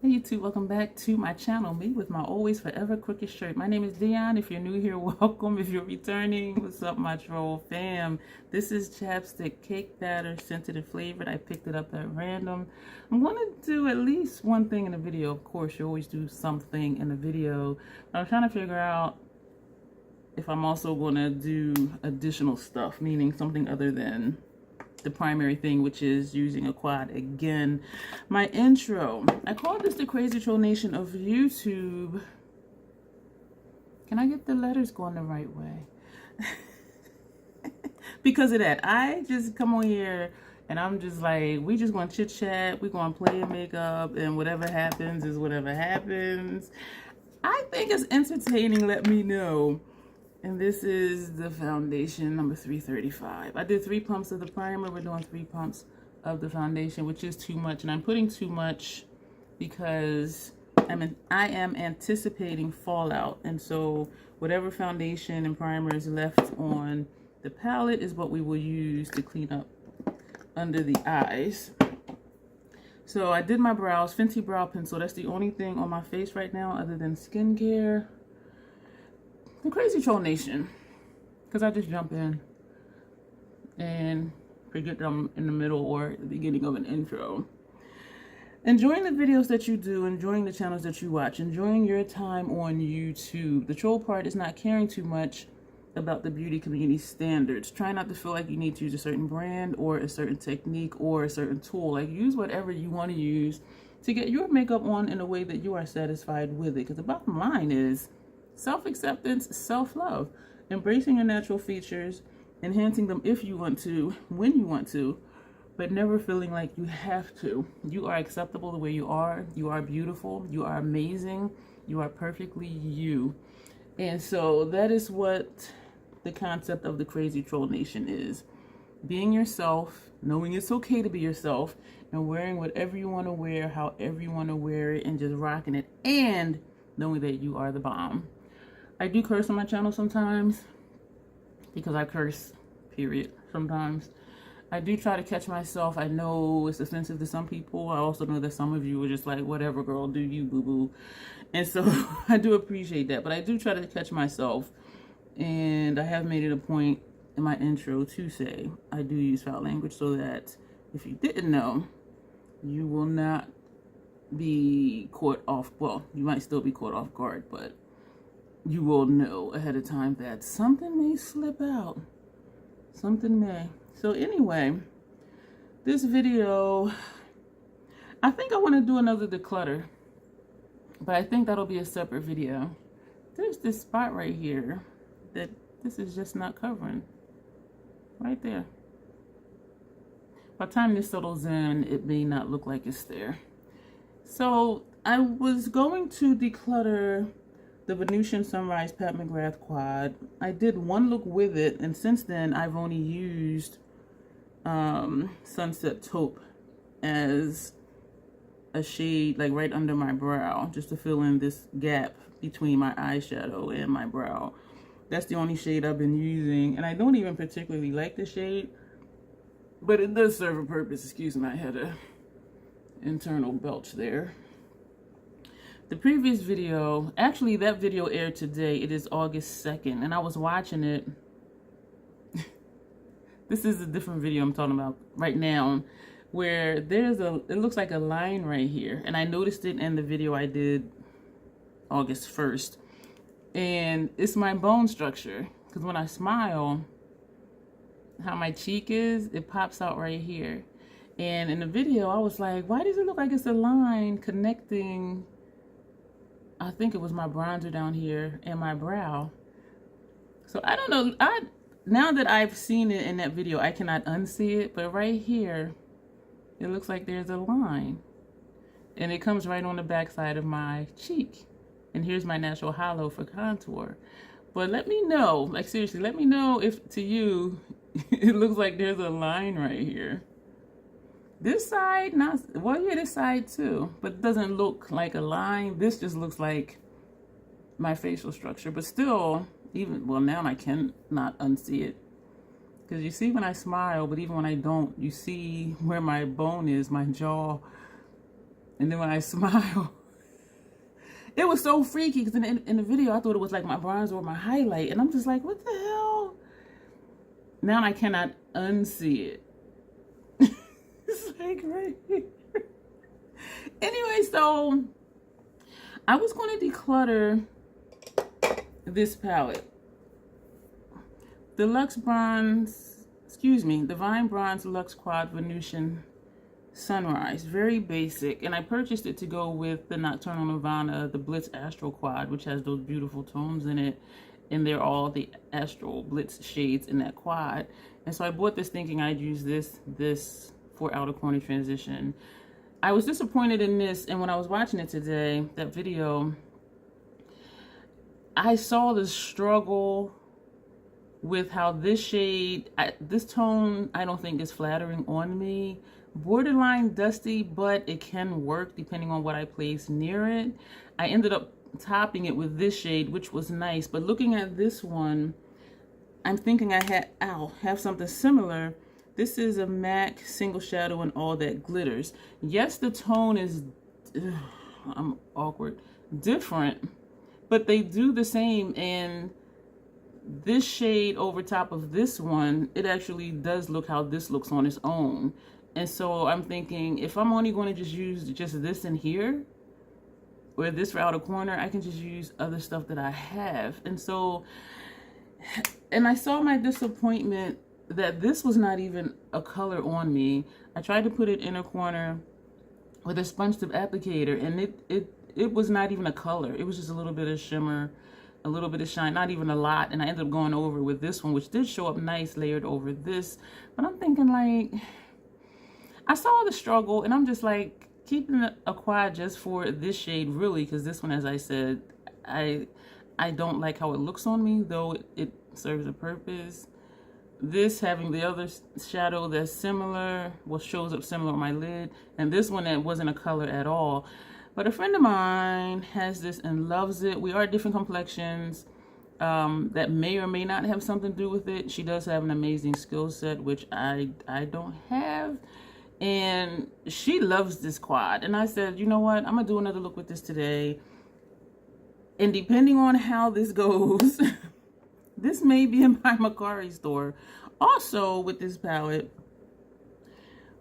Hey YouTube, welcome back to my channel, me with my always forever crooked shirt. My name is Dion. If you're new here, welcome. If you're returning, what's up my troll fam? This is chapstick cake batter, scented and flavored. I picked it up at random. I'm going to do at least one thing in the video. Of course, you always do something in the video. But I'm trying to figure out if I'm also going to do additional stuff, meaning something other than the primary thing, which is using a quad again. My intro, I call this the Crazy Troll Nation of YouTube. Can I get the letters going the right way? Because of that, I just come on here and I'm just like, we just gonna chit chat, we gonna play and make up, and whatever happens is whatever happens. I think it's entertaining, let me know. And this is the foundation number 335. I did 3 pumps of the primer. We're doing 3 pumps of the foundation, which is too much. And I'm putting too much because I am anticipating fallout. And so whatever foundation and primer is left on the palette is what we will use to clean up under the eyes. So I did my brows, Fenty brow pencil. That's the only thing on my face right now other than skincare. The Crazy Troll Nation, because I just jump in and forget them in the middle or at the beginning of an intro. Enjoying the videos that you do, enjoying the channels that you watch, enjoying your time on YouTube. The troll part is not caring too much about the beauty community standards. Try not to feel like you need to use a certain brand or a certain technique or a certain tool. Like, use whatever you want to use to get your makeup on in a way that you are satisfied with it. Because the bottom line is self-acceptance, self-love, embracing your natural features, enhancing them if you want to, when you want to, but never feeling like you have to. You are acceptable the way you are. You are beautiful. You are amazing. You are perfectly you. And so that is what the concept of the Crazy Troll Nation is. Being yourself, knowing it's okay to be yourself, and wearing whatever you want to wear, however you want to wear it, and just rocking it, and knowing that you are the bomb. I do curse on my channel sometimes because I curse, period, sometimes. I do try to catch myself. I know it's offensive to some people. I also know that some of you are just like, whatever, girl, do you, boo-boo. And so I do appreciate that. But I do try to catch myself. And I have made it a point in my intro to say I do use foul language so that if you didn't know, you will not be caught off. Well, you might still be caught off guard, but you will know ahead of time that something may slip out. Something may. So anyway, this video, I think I want to do another declutter, but I think that'll be a separate video. There's this spot right here that this is just not covering. Right there. By the time this settles in, it may not look like it's there. So I was going to declutter the Venusian Sunrise Pat McGrath quad. I did one look with it, and since then I've only used Sunset Taupe as a shade like right under my brow, just to fill in this gap between my eyeshadow and my brow. That's the only shade I've been using, and I don't even particularly like the shade, but it does serve a purpose. Excuse me, I had a internal belch there. The previous video, actually that video aired today. It is August 2nd, and I was watching it. This is a different video I'm talking about right now, where there's it looks like a line right here, and I noticed it in the video I did August 1st, and it's my bone structure, because when I smile, how my cheek is, it pops out right here. And in the video I was like, why does it look like it's a line connecting, I think it was my bronzer down here and my brow? So I don't know, now that I've seen it in that video, I cannot unsee it, but right here it looks like there's a line, and it comes right on the back side of my cheek, and here's my natural hollow for contour. But let me know, like seriously, let me know if to you it looks like there's a line right here. This side, not well, yeah, this side too, but it doesn't look like a line. This just looks like my facial structure, but still, even, well, now I cannot unsee it, because you see when I smile, but even when I don't, you see where my bone is, my jaw, And then when I smile, it was so freaky because in the video, I thought it was like my bronzer or my highlight. And I'm just like, what the hell? Now I cannot unsee it. It's like right here. Anyway, so I was going to declutter this palette. The Luxe Bronze, Divine Bronze Luxe Quad Venusian Sunrise. Very basic. And I purchased it to go with the Nocturnal Nirvana, the Blitz Astral Quad, which has those beautiful tones in it. And they're all the Astral Blitz shades in that quad. And so I bought this thinking I'd use this for outer corner transition. I was disappointed in this, and when I was watching it today, that video, I saw the struggle with how this shade, this tone, I don't think is flattering on me. Borderline dusty, but it can work depending on what I place near it. I ended up topping it with this shade, which was nice, but looking at this one, I'm thinking I have something similar. This is a MAC single shadow and all that glitters. Yes, the tone is, I'm awkward, different, but they do the same. And this shade over top of this one, it actually does look how this looks on its own. And so I'm thinking, if I'm only going to just use just this in here, or this for outer corner, I can just use other stuff that I have. And so, and I saw my disappointment that this was not even a color on me. I tried to put it inner corner with a sponge tip applicator, and it was not even a color. It was just a little bit of shimmer, a little bit of shine, not even a lot. And I ended up going over with this one, which did show up nice layered over this. But I'm thinking, like, I saw the struggle, and I'm just like, keeping a quad just for this shade, really, because this one, as I said, I don't like how it looks on me, though it serves a purpose. This having the other shadow that's similar, well, shows up similar on my lid, and this one that wasn't a color at all. But a friend of mine has this and loves it. We are different complexions. That may or may not have something to do with it. She does have an amazing skill set, which I don't have. And she loves this quad. And I said, you know what? I'm going to do another look with this today. And depending on how this goes, this may be in my Macari store. Also, with this palette,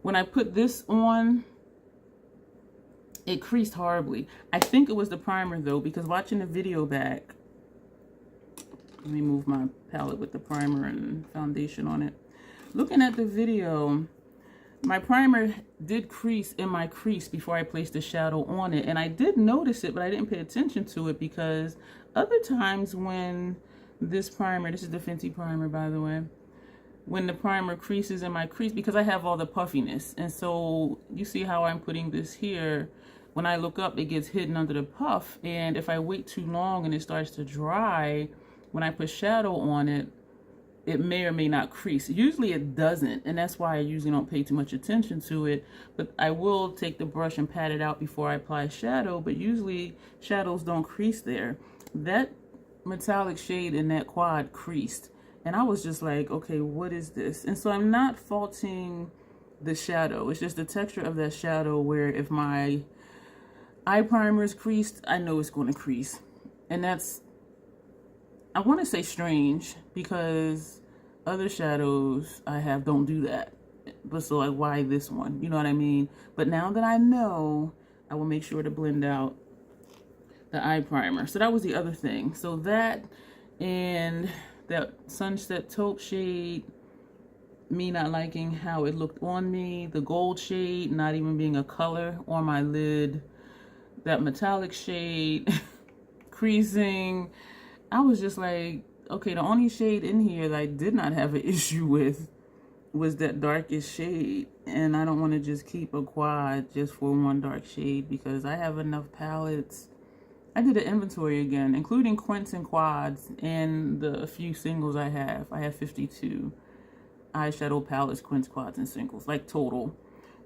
when I put this on, it creased horribly. I think it was the primer, though, because watching the video back, let me move my palette with the primer and foundation on it. Looking at the video, my primer did crease in my crease before I placed the shadow on it. And I did notice it, but I didn't pay attention to it, because other times when this primer, this is the Fenty primer, by the way, when the primer creases in my crease, because I have all the puffiness. And so you see how I'm putting this here. When I look up, it gets hidden under the puff. And if I wait too long and it starts to dry, when I put shadow on it, it may or may not crease. Usually it doesn't, and that's why I usually don't pay too much attention to it. But I will take the brush and pat it out before I apply shadow, but usually shadows don't crease there. That metallic shade in that quad creased, and I was just like, okay, what is this? And so I'm not faulting the shadow. It's just the texture of that shadow, where if my eye primer is creased, I know it's going to crease. And that's, I want to say, strange, because other shadows I have don't do that. But so, like, why this one? You know what I mean? But now that I know, I will make sure to blend out the eye primer. So that was the other thing. So that and that Sunset Taupe shade, me not liking how it looked on me. The gold shade not even being a color on my lid. That metallic shade creasing. I was just like, okay, the only shade in here that I did not have an issue with was that darkest shade. And I don't want to just keep a quad just for one dark shade, because I have enough palettes. I did an inventory again, including quints and quads, and the few singles I have. I have 52 eyeshadow palettes, quints, quads, and singles, like total.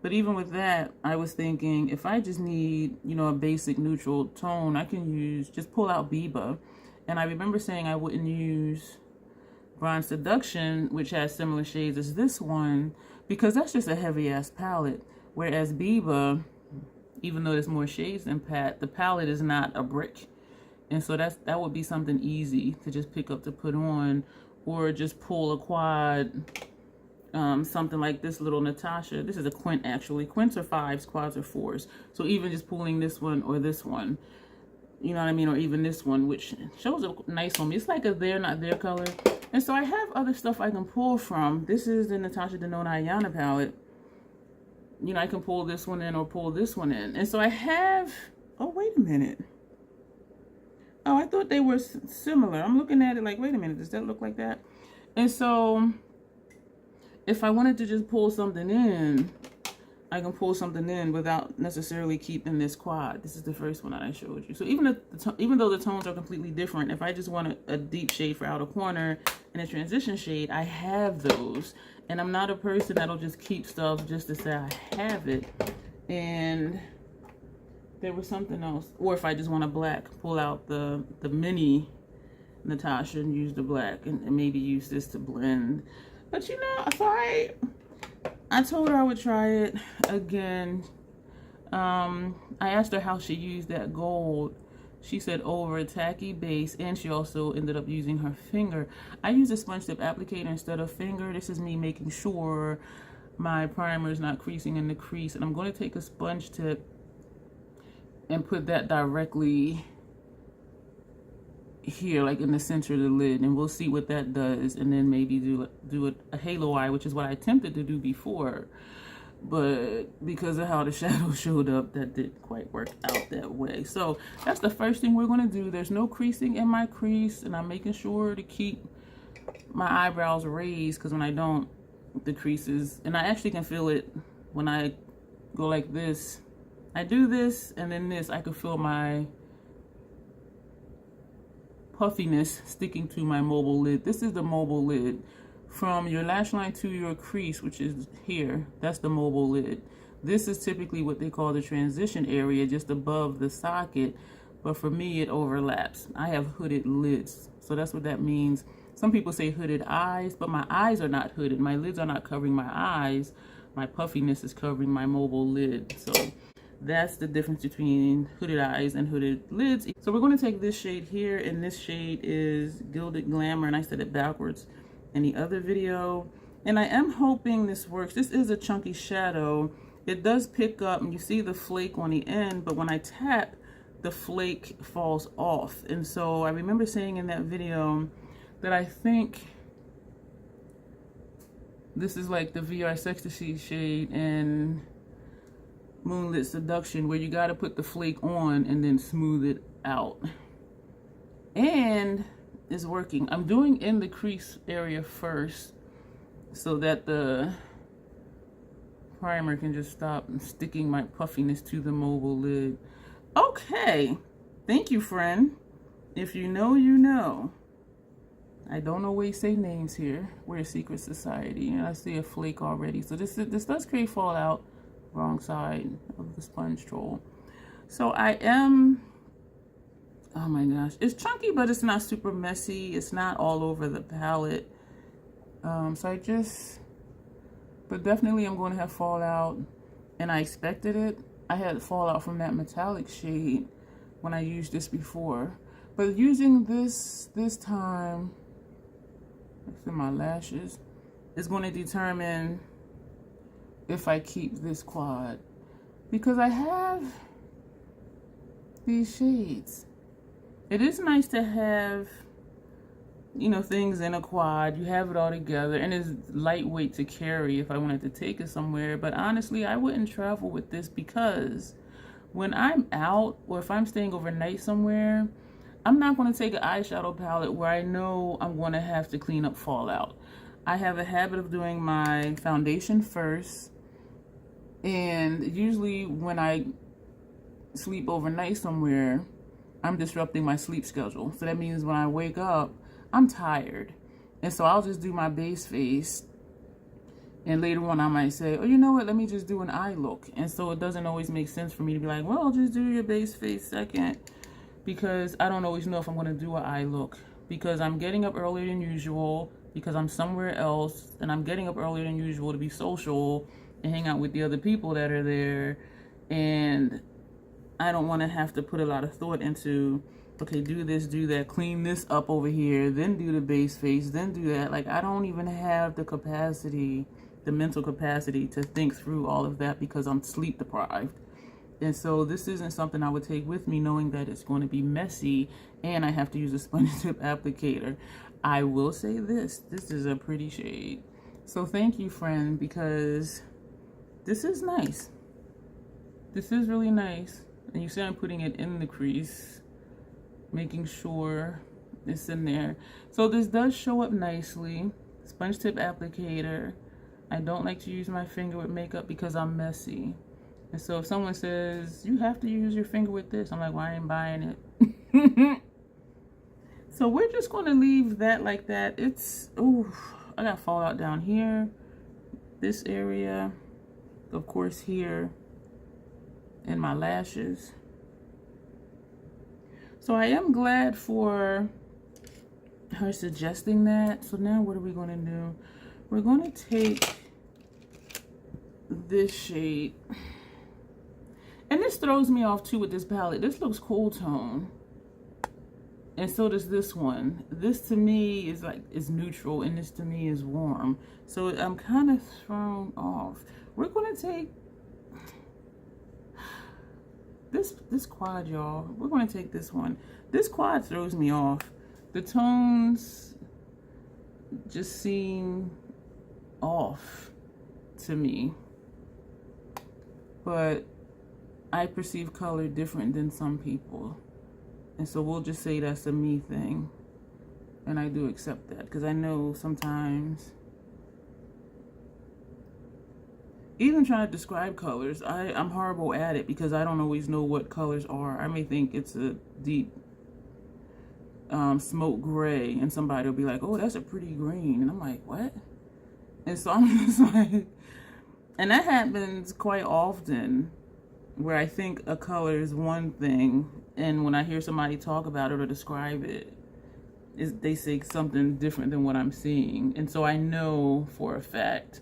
But even with that, I was thinking, if I just need, you know, a basic neutral tone, I can use, just pull out Biba. And I remember saying I wouldn't use Bronze Seduction, which has similar shades as this one, because that's just a heavy ass palette. Whereas Biba even though there's more shades than Pat, the palette is not a brick. And so that would be something easy to just pick up to put on, or just pull a quad, something like this little Natasha. This is a quint actually. Quints are 5s, quads are 4s. So even just pulling this one or this one, you know what I mean? Or even this one, which shows up nice on me. It's like a there, not there color. And so I have other stuff I can pull from. This is the Natasha Denona Eyeliner palette. You know, I can pull this one in or pull this one in. And so I have, oh, wait a minute. Oh, I thought they were similar. I'm looking at it like, wait a minute, does that look like that? And so if I wanted to just pull something in, I can pull something in without necessarily keeping this quad. This is the first one that I showed you. So even though the tones are completely different, if I just want a deep shade for outer corner and a transition shade, I have those. And I'm not a person that'll just keep stuff just to say I have it. And there was something else. Or if I just want a black, pull out the mini Natasha and use the black and maybe use this to blend. But you know, so I told her I would try it again. I asked her how she used that gold. She said over a tacky base, and she also ended up using her finger. I use a sponge tip applicator instead of finger. This is me making sure my primer is not creasing in the crease. And I'm going to take a sponge tip and put that directly here, like in the center of the lid, and we'll see what that does, and then maybe do a halo eye, which is what I attempted to do before, but because of how the shadow showed up, that didn't quite work out that way. So that's the first thing we're going to do. There's no creasing in my crease, and I'm making sure to keep my eyebrows raised, because when I don't, the creases, and I actually can feel it when I go like this. I do this and then this, I can feel my puffiness sticking to my mobile lid. This is the mobile lid. From your lash line to your crease, which is here, that's the mobile lid. This is typically what they call the transition area, just above the socket, but for me it overlaps. I have hooded lids, so that's what that means. Some people say hooded eyes, but my eyes are not hooded. My lids are not covering my eyes. My puffiness is covering my mobile lid. So that's the difference between hooded eyes and hooded lids. So we're going to take this shade here, and this shade is Gilded Glamour, and I said it backwards in the other video. And I am hoping this works. This is a chunky shadow. It does pick up, and you see the flake on the end, but when I tap, the flake falls off. And so I remember saying in that video that I think this is like the VR Ecstasy shade and Moonlit Seduction, where you got to put the flake on and then smooth it out. And it's working. I'm doing in the crease area first so that the primer can just stop sticking my puffiness to the mobile lid. Okay, thank you, friend. If you know, you know. I don't always say names here. We're a secret society. And I see a flake already. So this does create fallout. Wrong side of the sponge troll. So I am, oh my gosh, it's chunky, but it's not super messy. It's not all over the palette. But definitely I'm going to have fallout, and I expected it. I had fallout from that metallic shade when I used this before, but using this time, for my lashes, is going to determine if I keep this quad, because I have these shades. It is nice to have, you know, things in a quad. You have it all together, and it's lightweight to carry if I wanted to take it somewhere. But honestly, I wouldn't travel with this, because when I'm out or if I'm staying overnight somewhere, I'm not going to take an eyeshadow palette where I know I'm going to have to clean up fallout. I have a habit of doing my foundation first, and usually when I sleep overnight somewhere, I'm disrupting my sleep schedule. So that means when I wake up, I'm tired. And so I'll just do my base face, and later on I might say, oh, you know what, let me just do an eye look. And so it doesn't always make sense for me to be like, well, just do your base face second, because I don't always know if I'm going to do an eye look, because I'm getting up earlier than usual, because I'm somewhere else, and I'm getting up earlier than usual to be social and hang out with the other people that are there. And I don't want to have to put a lot of thought into, okay, do this, do that, clean this up over here, then do the base face, then do that. Like, I don't even have the capacity, the mental capacity to think through all of that because I'm sleep deprived. And so this isn't something I would take with me, knowing that it's going to be messy and I have to use a sponge tip applicator. I will say this is a pretty shade. So thank you, friend, because this is nice. This is really nice. And you see I'm putting it in the crease, making sure it's in there. So this does show up nicely. Sponge tip applicator. I don't like to use my finger with makeup because I'm messy. And so if someone says, you have to use your finger with this, I'm like, well, I ain't buying it. So we're just going to leave that like that. It's, ooh, I got fallout down here, this area, of course here, and my lashes. So I am glad for her suggesting that. So now what are we going to do? We're going to take this shade. And this throws me off too with this palette. This looks cool tone. And so does this one. This to me is like, is neutral, and this to me is warm. So I'm kind of thrown off. We're gonna take this quad, y'all. We're gonna take this one. This quad throws me off. The tones just seem off to me. But I perceive color different than some people. And so we'll just say that's a me thing. And I do accept that because I know sometimes, even trying to describe colors, I'm horrible at it because I don't always know what colors are. I may think it's a deep smoke gray and somebody will be like, oh, that's a pretty green. And I'm like, what? And so I'm just like, and that happens quite often where I think a color is one thing, and when I hear somebody talk about it or describe it, they say something different than what I'm seeing. And so I know for a fact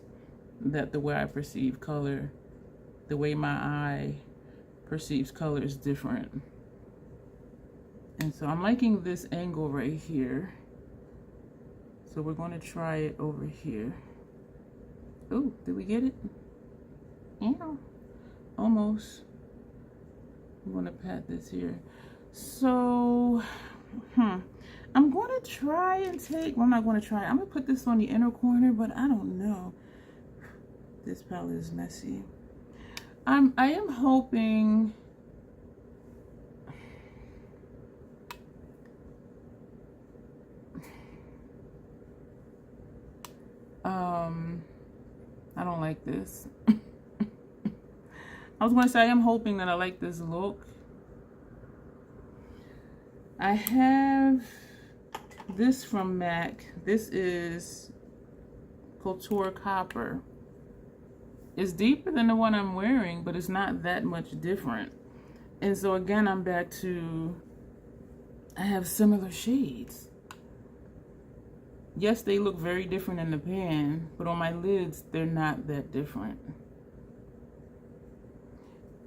that the way I perceive color, the way my eye perceives color is different. And so I'm liking this angle right here. So we're going to try it over here. Oh, did we get it? Yeah, almost. I'm going to pat this here. So, I'm going to try and take, well, I'm not going to try. I'm going to put this on the inner corner, but I don't know. This palette is messy. I am hoping I don't like this. I was going to say I am hoping that I like this look. I have this from MAC. This is Filt'r Copper. It's deeper than the one I'm wearing, but it's not that much different. And so again, I'm back to, I have similar shades. Yes, they look very different in the pan, but on my lids, they're not that different.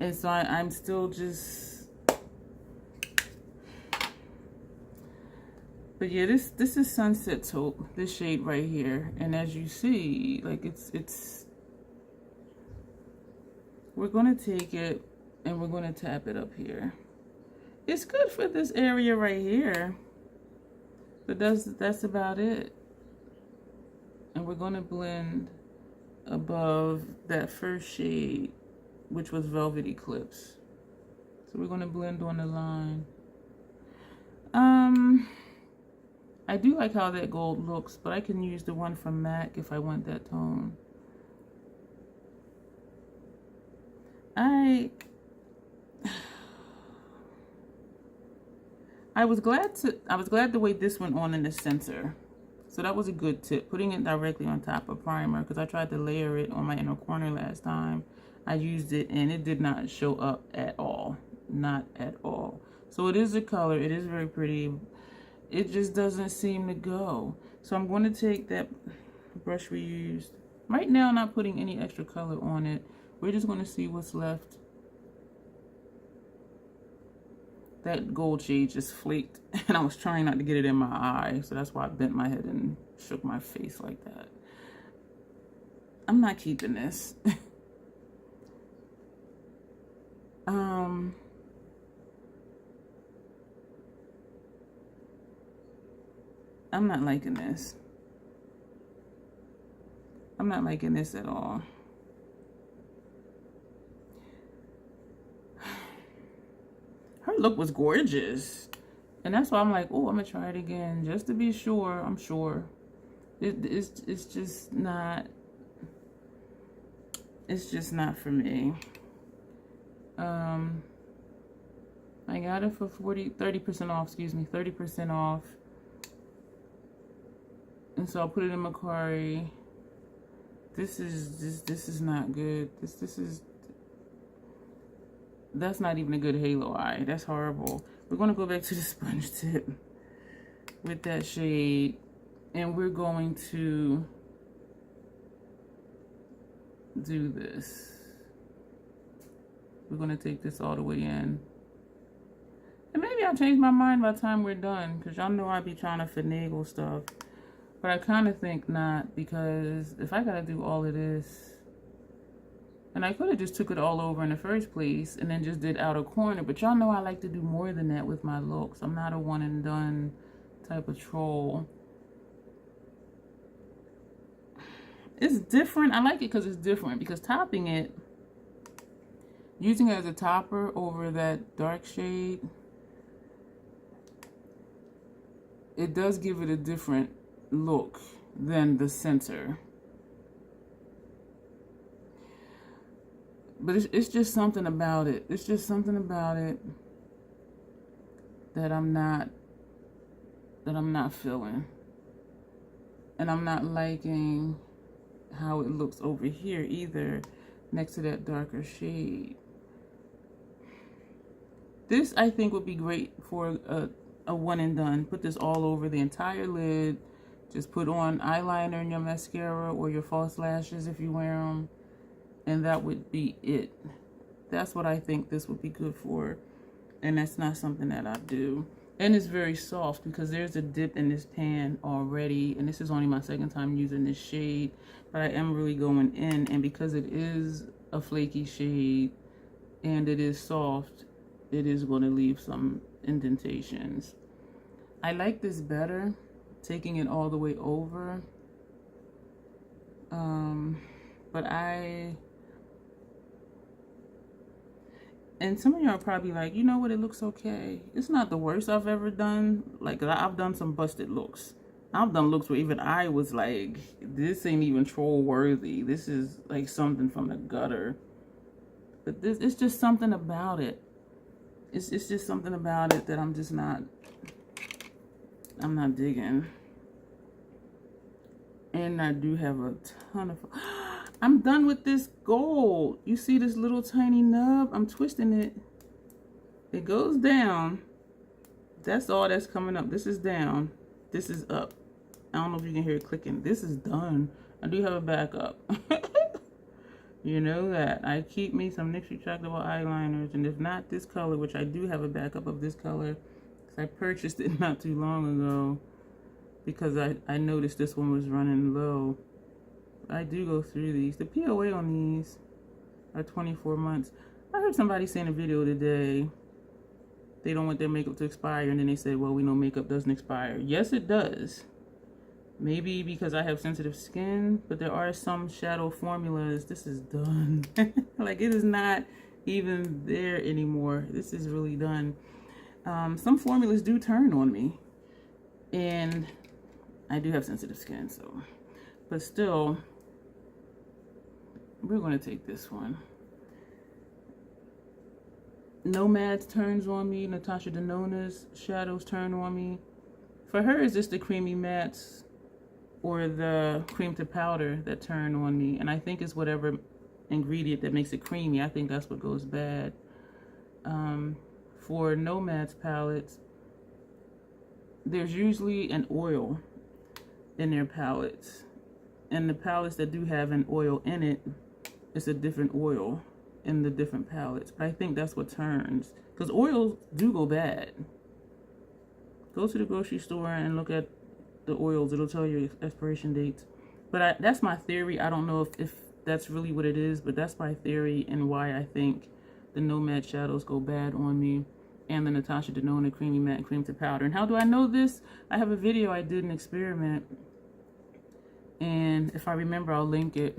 And so I'm still just, but yeah, this is Sunset Taupe, this shade right here. And as you see, like it's, we're gonna take it and we're gonna tap it up here. It's good for this area right here, but that's about it. And we're gonna blend above that first shade, which was Velvet Eclipse. So we're gonna blend on the line. I do like how that gold looks, but I can use the one from MAC if I want that tone. I was glad the way this went on in the center. So that was a good tip, putting it directly on top of primer, because I tried to layer it on my inner corner last time. I used it and it did not show up at all. Not at all. So it is a color, it is very pretty. It just doesn't seem to go. So I'm going to take that brush we used. Right now, not putting any extra color on it. We're just going to see what's left that gold shade just flaked, and I was trying not to get it in my eye, so that's why I bent my head and shook my face like that. I'm not keeping this. I'm not liking this. I'm not liking this at all. Her look was gorgeous. And that's why I'm like, oh, I'm going to try it again. Just to be sure, I'm sure. It's just not... It's just not for me. I got it for 30% off, excuse me, 30% off. And so I'll put it in Macari. This is not good. That's not even a good halo eye. That's horrible. We're gonna go back to the sponge tip with that shade, and we're going to do this. We're gonna take this all the way in. And maybe I'll change my mind by the time we're done, because y'all know I be trying to finagle stuff. But I kind of think not, because if I gotta do all of this, and I could have just took it all over in the first place and then just did outer corner, but y'all know I like to do more than that with my looks. I'm not a one and done type of troll. It's different. I like it because it's different, because topping it, using it as a topper over that dark shade, it does give it a different look than the center. But it's just something about it. It's just something about it that I'm not feeling. And I'm not liking how it looks over here either, next to that darker shade. This, I think, would be great for a one and done. Put this all over the entire lid. Just put on eyeliner and your mascara or your false lashes if you wear them. And that would be it. That's what I think this would be good for. And that's not something that I do. And it's very soft, because there's a dip in this pan already. And this is only my second time using this shade. But I am really going in. And because it is a flaky shade and it is soft, it is going to leave some indentations. I like this better, taking it all the way over. But and some of y'all are probably like, you know what, it looks okay. It's not the worst I've ever done. Like, I've done some busted looks. I've done looks where even I was like, this ain't even troll worthy. This is like something from the gutter. But this, it's just something about it. It's just something about it that I'm not digging. And I do have a ton of... I'm done with this gold. You see this little tiny nub? I'm twisting it. It goes down. That's all that's coming up. This is down. This is up. I don't know if you can hear it clicking. This is done. I do have a backup. You know that. I keep me some NYX retractable eyeliners. And if not this color, which I do have a backup of this color, because I purchased it not too long ago, because I noticed this one was running low. I do go through these. The POA on these are 24 months. I heard somebody say in a video today they don't want their makeup to expire, and then they said, well, we know makeup doesn't expire. Yes, it does. Maybe because I have sensitive skin, but there are some shadow formulas. This is done. Like, it is not even there anymore. This is really done. Some formulas do turn on me, and I do have sensitive skin, so, but still, we're going to take this one. Nomad's turns on me. Natasha Denona's shadows turn on me. For her, it's just the creamy mattes or the cream to powder that turn on me. And I think it's whatever ingredient that makes it creamy. I think that's what goes bad. For Nomad's palettes, there's usually an oil in their palettes. And the palettes that do have an oil in it, it's a different oil in the different palettes. But I think that's what turns, Because oils do go bad. Go to the grocery store and look at the oils. It'll tell you expiration dates. But that's my theory. I don't know if that's really what it is, but that's my theory and why I think the No Matte shadows go bad on me, and the Natasha Denona Creamy Matte Cream to Powder. And how do I know this? I have a video I did an experiment, and if I remember, I'll link it,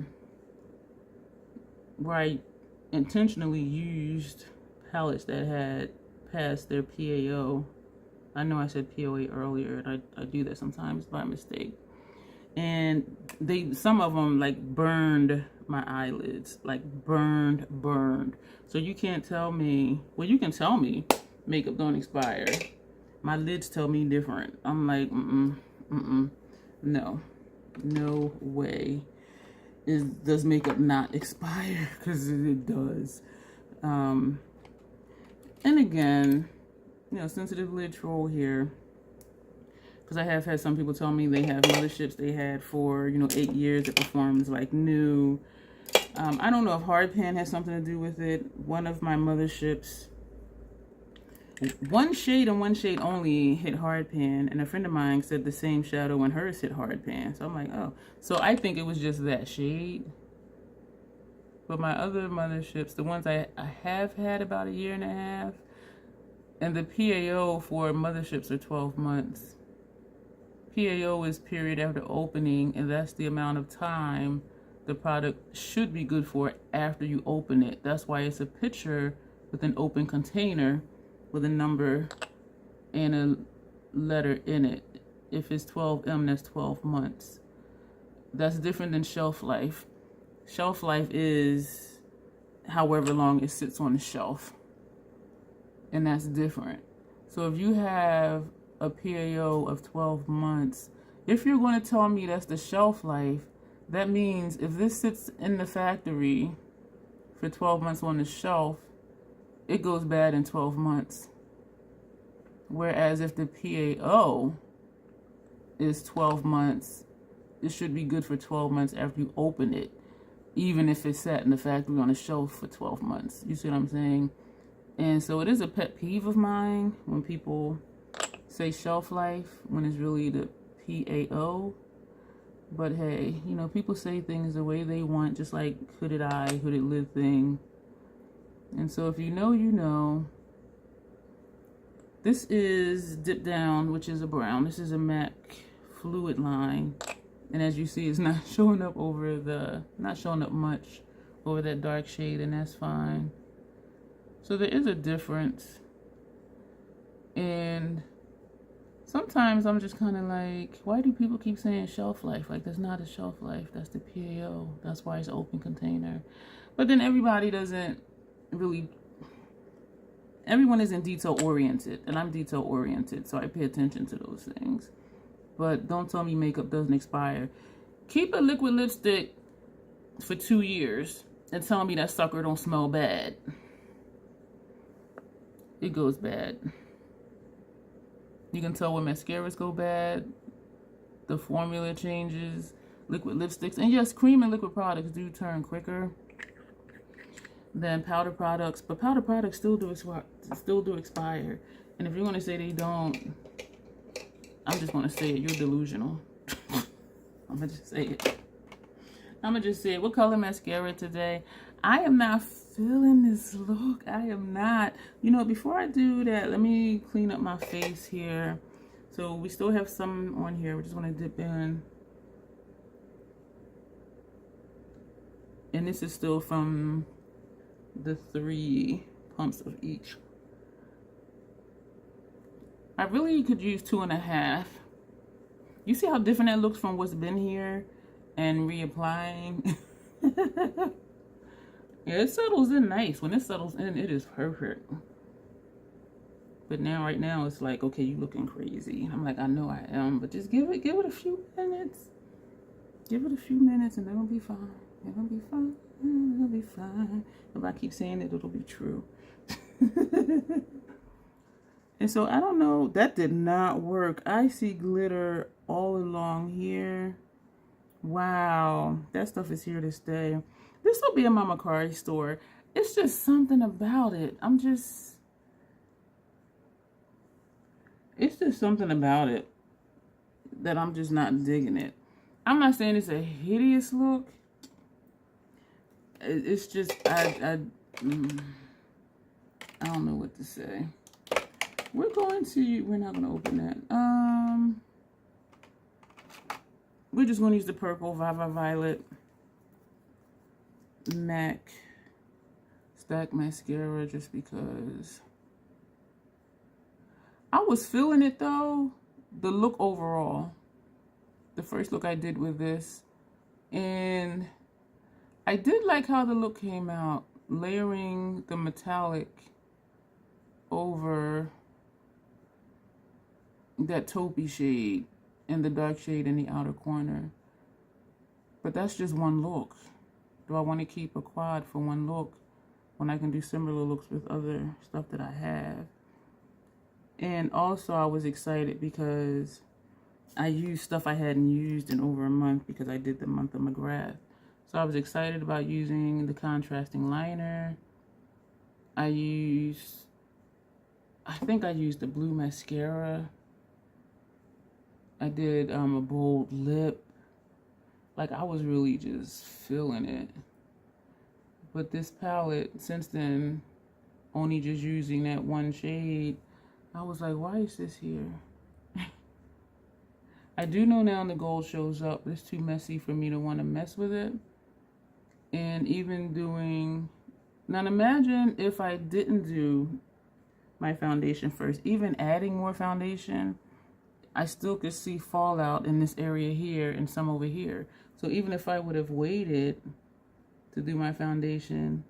where I intentionally used palettes that had passed their PAO. I know I said POA earlier, and I do that sometimes by mistake. And some of them like burned my eyelids, like burned. So you can't tell me, well, you can tell me makeup don't expire. My lids tell me different. I'm like, no way. Does makeup not expire? Because it does. And again, you know, sensitive lid troll here. Because I have had some people tell me they have motherships they had for, you know, 8 years. It performs like new. I don't know if hard pan has something to do with it. One of my motherships, one shade and one shade only hit hard pan. And a friend of mine said the same shadow and hers hit hard pan. So I'm like, oh. So I think it was just that shade. But my other motherships, the ones I have had about 1.5 years, and the PAO for motherships are 12 months. PAO is period after opening, and that's the amount of time the product should be good for after you open it. That's why it's a picture with an open container with a number and a letter in it. If it's 12M, that's 12 months. That's different than shelf life. Shelf life is however long it sits on the shelf, and that's different. So if you have a PAO of 12 months, if you're going to tell me that's the shelf life, that means if this sits in the factory for 12 months on the shelf, it goes bad in 12 months. Whereas if the PAO is 12 months, it should be good for 12 months after you open it, even if it sat in the factory on a shelf for 12 months. You see what I'm saying? And so it is a pet peeve of mine when people say shelf life when it's really the PAO. But hey, you know, people say things the way they want, just like hooded eye, hooded lid thing. And so if you know, you know. This is Dip Down, which is a brown. This is a MAC Fluidline. And as you see, it's not showing up not showing up much over that dark shade, and that's fine. So there is a difference. And sometimes I'm just kind of like, why do people keep saying shelf life? Like, that's not a shelf life. That's the PAO. That's why it's an open container. But then everybody doesn't really, everyone isn't detail oriented. And I'm detail oriented, so I pay attention to those things. But don't tell me makeup doesn't expire. Keep a liquid lipstick for 2 years and tell me that sucker don't smell bad. It goes bad. You can tell when mascaras go bad, the formula changes, liquid lipsticks. And yes, cream and liquid products do turn quicker than powder products, but powder products still do expire. And if you're going to say they don't, I'm just going to say it. You're delusional. I'm going to just say it. I'm going to just say it. What color mascara today? I am not feeling this look. I am not. You know, before I do that, let me clean up my face here. So we still have some on here. We just want to dip in. And this is still from the 3 pumps of each. I really could use 2.5. You see how different that looks from what's been here and reapplying? Yeah, it settles in nice. When it settles in, it is perfect. But now, right now, it's like, okay, you looking crazy. I'm like, I know I am, but just give it a few minutes. Give it a few minutes and it'll be fine. It'll be fine. It'll be fine. If I keep saying it, it'll be true. And so, I don't know. That did not work. I see glitter all along here. Wow. That stuff is here to stay. This will be in my Macari store. It's just something about it. I'm just, It's just something about it that I'm just not digging it. I'm not saying it's a hideous look. It's just, I don't know what to say. We're not going to open that. We're just going to use the purple Viva Violet MAC Stack Mascara just because. I was feeling it though, the look overall. The first look I did with this. And I did like how the look came out, layering the metallic over that taupey shade and the dark shade in the outer corner. But that's just one look. Do I want to keep a quad for one look when I can do similar looks with other stuff that I have? And also I was excited because I used stuff I hadn't used in over a month because I did the month of McGrath. So I was excited about using the contrasting liner. I think I used the blue mascara. I did a bold lip. Like, I was really just feeling it. But this palette, since then, only just using that one shade, I was like, why is this here? I do know now the gold shows up, but it's too messy for me to want to mess with it. And even doing, now imagine if I didn't do my foundation first, even adding more foundation, I still could see fallout in this area here and some over here. So even if I would have waited to do my foundation,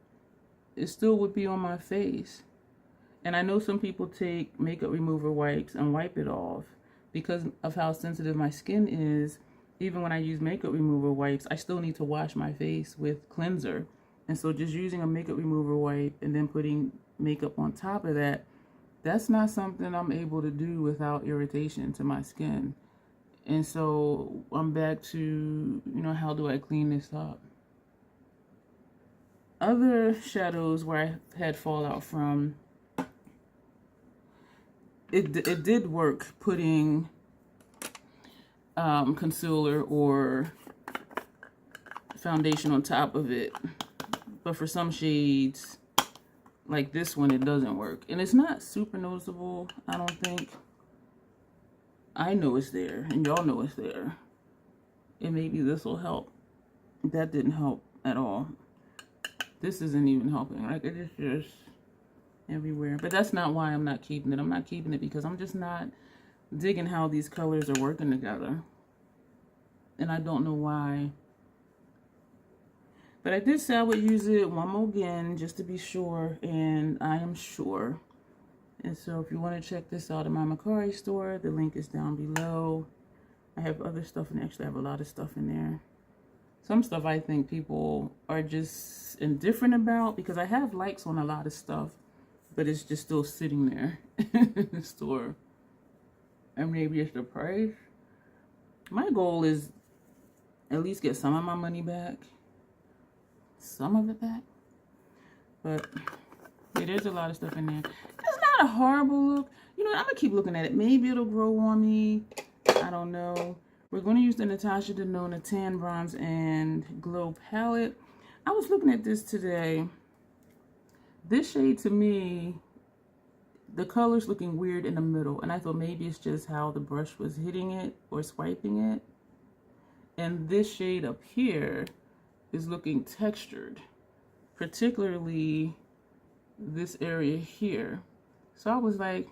it still would be on my face. And I know some people take makeup remover wipes and wipe it off because of how sensitive my skin is. Even when I use makeup remover wipes, I still need to wash my face with cleanser. And so just using a makeup remover wipe and then putting makeup on top of that, that's not something I'm able to do without irritation to my skin. And so I'm back to, how do I clean this up? Other shadows where I had fallout from, it did work putting concealer or foundation on top of it. But for some shades, like this one, it doesn't work. And it's not super noticeable, I don't think. I know it's there, and y'all know it's there. And maybe this will help. That didn't help at all. This isn't even helping. Like, it is just everywhere. But that's not why I'm not keeping it. I'm not keeping it because I'm just not digging how these colors are working together. And I don't know why. But I did say I would use it one more again just to be sure, and I am sure. And so if you want to check this out at my Macari store, the link is down below. I have other stuff, and actually I have a lot of stuff in there. Some stuff I think people are just indifferent about because I have likes on a lot of stuff, but it's just still sitting there in the store. And maybe it's the price. My goal is at least get some of my money back. Some of it back. But yeah, there's a lot of stuff in there. It's not a horrible look. You know what? I'm going to keep looking at it. Maybe it'll grow on me. I don't know. We're going to use the Natasha Denona Tan Bronze and Glow palette. I was looking at this today. This shade to me, the color's looking weird in the middle. And I thought maybe it's just how the brush was hitting it or swiping it. And this shade up here is looking textured. Particularly this area here. So I was like,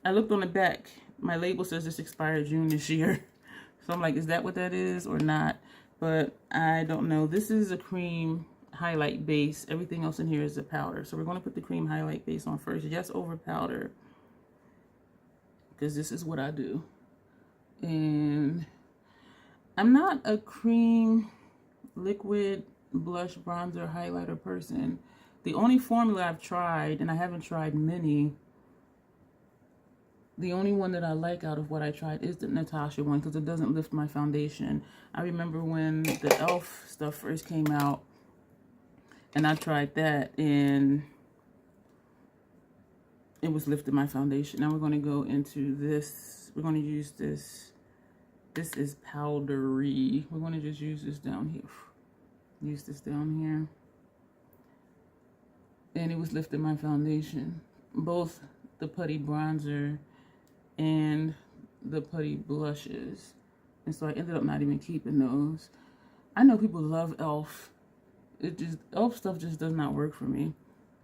I looked on the back. My label says this expired June this year. So I'm like, is that what that is or not? But I don't know. This is a cream highlight base. Everything else in here is a powder. So we're going to put the cream highlight base on first, just over powder. Because this is what I do. And I'm not a cream, liquid, blush, bronzer, highlighter person. The only formula I've tried, and I haven't tried many, the only one that I like out of what I tried is the Natasha one because it doesn't lift my foundation. I remember when the e.l.f. stuff first came out and I tried that and it was lifting my foundation. Now we're going to go into this. We're going to use this. This is powdery. We're going to just use this down here. Use this down here. And it was lifting my foundation. Both the putty bronzer and the putty blushes. And so I ended up not even keeping those. I know people love e.l.f. e.l.f. stuff just does not work for me.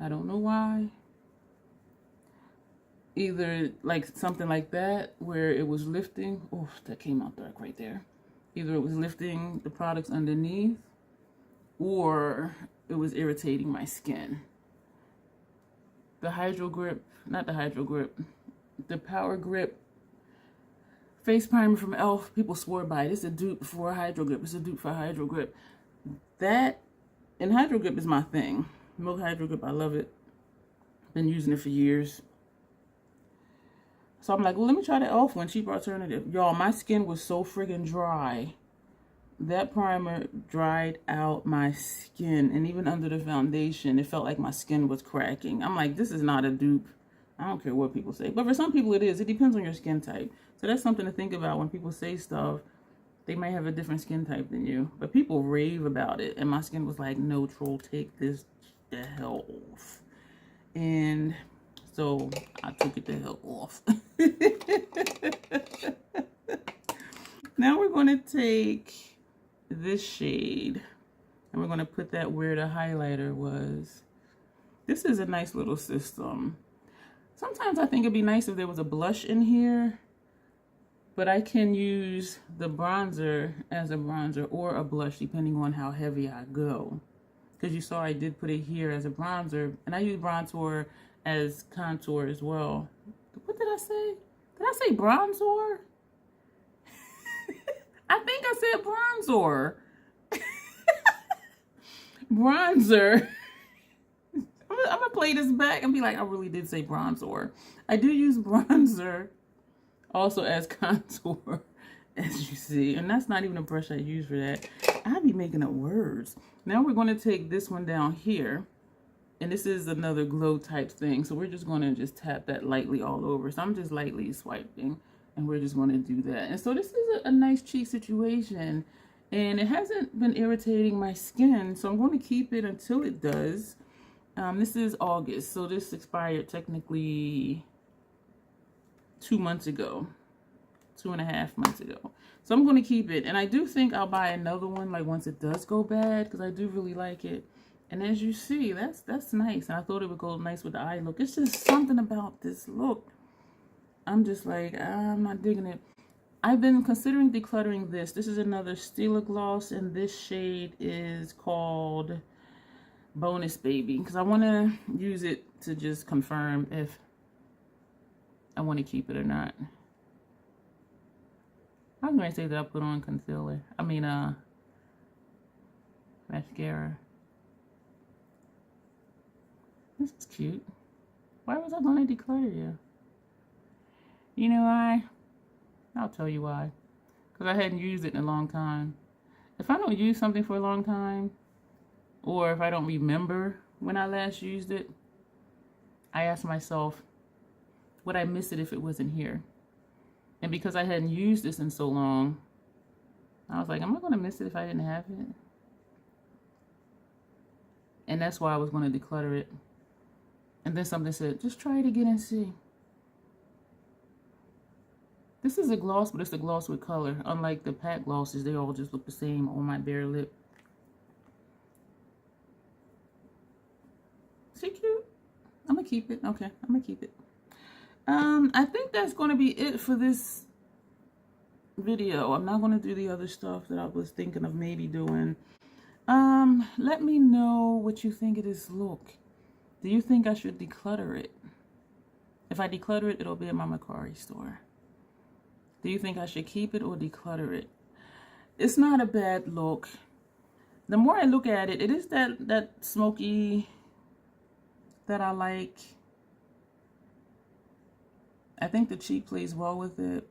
I don't know why. Either like something like that where it was lifting. Oh, that came out dark right there. Either it was lifting the products underneath or it was irritating my skin. The Hydro Grip, not the Hydro Grip, the Power Grip face primer from e.l.f. People swore by it. It's a dupe for Hydro Grip. It's a dupe for Hydro Grip. That, and Hydro Grip is my thing. Milk Hydro Grip, I love it. Been using it for years. So I'm like, well, let me try the e.l.f. one, cheap alternative. Y'all, my skin was so friggin' dry. That primer dried out my skin. And even under the foundation, it felt like my skin was cracking. I'm like, this is not a dupe. I don't care what people say. But for some people it is. It depends on your skin type. So that's something to think about when people say stuff. They might have a different skin type than you. But people rave about it. And my skin was like, no, troll, take this the hell off. And so I took it the hell off. Now we're going to take this shade and we're going to put that where the highlighter was. This is a nice little system. Sometimes I think it'd be nice if there was a blush in here, but I can use the bronzer as a bronzer or a blush depending on how heavy I go. Because you saw I did put it here as a bronzer, and I use bronzer as contour as well. What did I say? Did I say bronzer? I think I said bronzer. Bronzer. I'm gonna play this back and be like, I really did say bronzer. I do use bronzer also as contour, as you see. And that's not even a brush I use for that. I be making up words. Now we're gonna take this one down here. And this is another glow type thing. So we're just gonna just tap that lightly all over. So I'm just lightly swiping. And we're just going to do that. And so this is a nice cheek situation. And it hasn't been irritating my skin. So I'm going to keep it until it does. This is August. So this expired technically 2 months ago. 2.5 months ago. So I'm going to keep it. And I do think I'll buy another one like once it does go bad. Because I do really like it. And as you see, that's nice. And I thought it would go nice with the eye look. It's just something about this look. I'm just like, I'm not digging it. I've been considering decluttering this. This is another Stila gloss, and this shade is called Bonus Baby. Because I want to use it to just confirm if I want to keep it or not. I was going to say that I put on concealer. I mean, mascara. This is cute. Why was I going to declutter you? You know why? I'll tell you why. Because I hadn't used it in a long time. If I don't use something for a long time, or if I don't remember when I last used it, I ask myself, would I miss it if it wasn't here? And because I hadn't used this in so long, I was like, am I going to miss it if I didn't have it? And that's why I was going to declutter it. And then something said, just try it again and see. This is a gloss, but it's a gloss with color. Unlike the pack glosses, they all just look the same on my bare lip. See, cute? I'm going to keep it. Okay, I'm going to keep it. I think that's going to be it for this video. I'm not going to do the other stuff that I was thinking of maybe doing. Let me know what you think of this look. Do you think I should declutter it? If I declutter it, it'll be in my Macari store. Do you think I should keep it or declutter it? It's not a bad look. The more I look at it, it is that smoky that I like. I think the cheek plays well with it.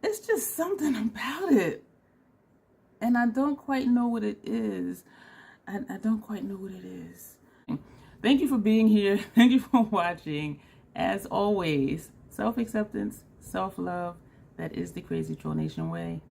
It's just something about it. And I don't quite know what it is. I don't quite know what it is. Thank you for being here. Thank you for watching. As always, self-acceptance, self-love, that is the Crazy Troll Nation way.